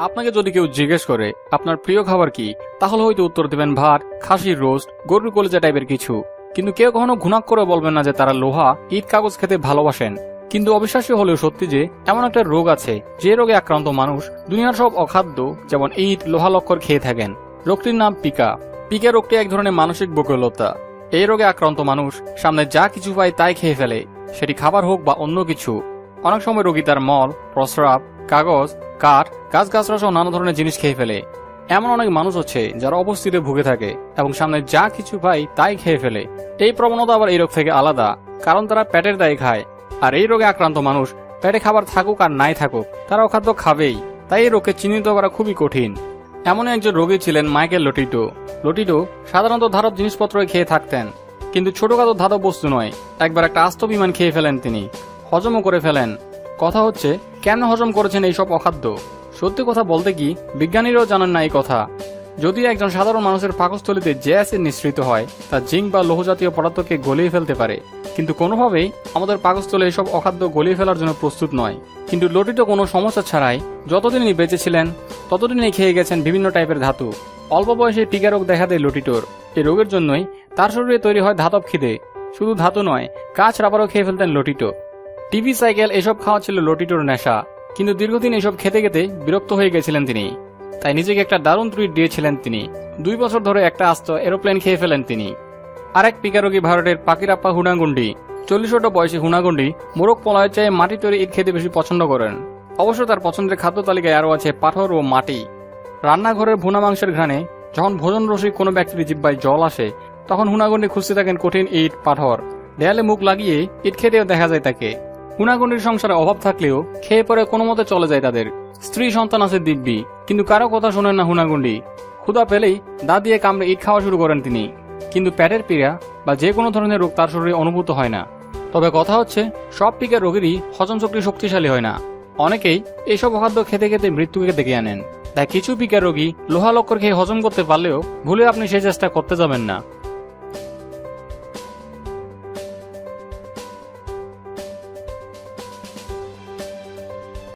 আপনাকে যদি কেউ জিজ্ঞেস করে আপনার প্রিয় খাবার কি, তাহলে হয়তো উত্তর দেবেন ভাত, খাসির রোস্ট, গরুর কলিজা টাইপের কিছু। কিন্তু কেউ কখনো ঘুণাক করে বলবেন না যে তারা লোহা, ইট, কাগজ খেতে ভালোবাসেন। কিন্তু অবিশ্বাস্য হলেও সত্যি যে এমন একটা রোগ আছে যে রোগে আক্রান্ত মানুষ দুনিয়ার সব অখাদ্য যেমন ইট, লোহা লক্কর খেয়ে থাকেন। রোগটির নাম পিকা। পিকা রোগটি এক ধরনের মানসিক বৈকল্যতা। এই রোগে আক্রান্ত মানুষ সামনে যা কিছু পায় তাই খেয়ে ফেলে, সেটি খাবার হোক বা অন্য কিছু। অনেক সময় রোগী তার মল, প্রস্রাব, কাগজ, কাঠ, গাছগাছরা সহ নানা ধরনের জিনিস খেয়ে ফেলে। এমন অনেক মানুষ আছে যারা অবস্থিতে ভুগে থাকে এবং সামনে যা কিছু পায় তাই খেয়ে ফেলে। এই প্রবণতা আবার এই রোগ থেকে আলাদা, কারণ তারা পেটের দায়ে খায়। আর এই রোগে আক্রান্ত মানুষ পেটে খাবার থাকুক আর নাই থাকুক তারা অখাদ্য খাবেই। তাই এই রোগকে চিহ্নিত করা খুবই কঠিন। এমন একজন রোগী ছিলেন মাইকেল লোটিটো। লোটিটো সাধারণত ধাতব জিনিসপত্র খেয়ে থাকতেন, কিন্তু ছোটখাটো ধাতব বস্তু নয়। একবার একটা আস্ত বিমান খেয়ে ফেলেন তিনি, হজমও করে ফেলেন। কথা হচ্ছে কেন হজম করেছেন এইসব অখাদ্য? সত্যি কথা বলতে কি বিজ্ঞানীরাও জানেন না এই কথা। যদি একজন সাধারণ মানুষের পাকস্থলীতে যে অ্যাসিড নিঃসৃত হয় তা জিঙ্ক বা লৌহ জাতীয় পদার্থকে গলিয়ে ফেলতে পারে, কিন্তু কোনোভাবেই আমাদের পাকস্থলী এইসব অখাদ্য গলিয়ে ফেলার জন্য প্রস্তুত নয়। কিন্তু লোটিটো কোনো সমস্যা ছাড়াই যতদিন ইনি বেঁচে ছিলেন ততদিনই খেয়ে গেছেন বিভিন্ন টাইপের ধাতু। অল্প বয়সে পিকা রোগ দেখা দেয় লোটিটোর। এই রোগের জন্যই তার শরীরে তৈরি হয় ধাতব খিদে। শুধু ধাতু নয়, কাঁচ, রাবারও খেয়ে ফেলতেন লোটিটো। টিভি, সাইকেল এসব খাওয়া ছিল লোটিটোর নেশা। কিন্তু দীর্ঘদিন এসব খেতে খেতে বিরক্ত হয়ে গেছিলেন তিনি। তাই নিজেকে একটা দারুণ ট্রিট দিয়েছিলেন তিনি। 2 বছর ধরে একটা আস্ত এরোপ্লেন খেয়ে ফেলেন তিনি। আরেক পিকা রোগী ভারতের পাকিরাপ্পা হুনাগুন্ডি। 40 বয়সী হুনাগুন্ডি মোরগ পলায়ের চেয়ে মাটি তৈরি ইট খেতে বেশি পছন্দ করেন। অবশ্য তার পছন্দের খাদ্য তালিকায় আরও আছে পাথর ও মাটি। রান্নাঘরের ভুনা মাংসের ঘ্রাণে যখন ভোজন রসিক কোনো ব্যক্তির জিহ্বায় জল আসে, তখন হুনাগুন্ডি খুঁজতে থাকেন কঠিন ইট, পাথর। দেয়ালে মুখ লাগিয়ে ইট খেতেও দেখা যায় তাকে। হুনাগুন্ডির সংসারে অভাব থাকলেও খেয়ে পরে কোনো মতে চলে যায় তাদের। স্ত্রী, সন্তান আছে দিব্যি, কিন্তু কারো কথা শোনেন না হুনাগুন্ডি। ক্ষুধা পেলেই দাঁত দিয়ে কামড়ে ইট খাওয়া শুরু করেন তিনি। কিন্তু পেটের পীড়া বা যে কোনো ধরনের রোগ তার শরীরে অনুভূত হয় না। তবে কথা হচ্ছে সব পিকা রোগীরই হজম শক্তি শক্তিশালী হয় না। অনেকেই এইসব অখাদ্য খেতে খেতে মৃত্যুকে ডেকে আনেন। তাই কিছু পিকা রোগী লোহা লক্কর খেয়ে হজম করতে পারলেও ভুলে আপনি সেই চেষ্টা করতে যাবেন না।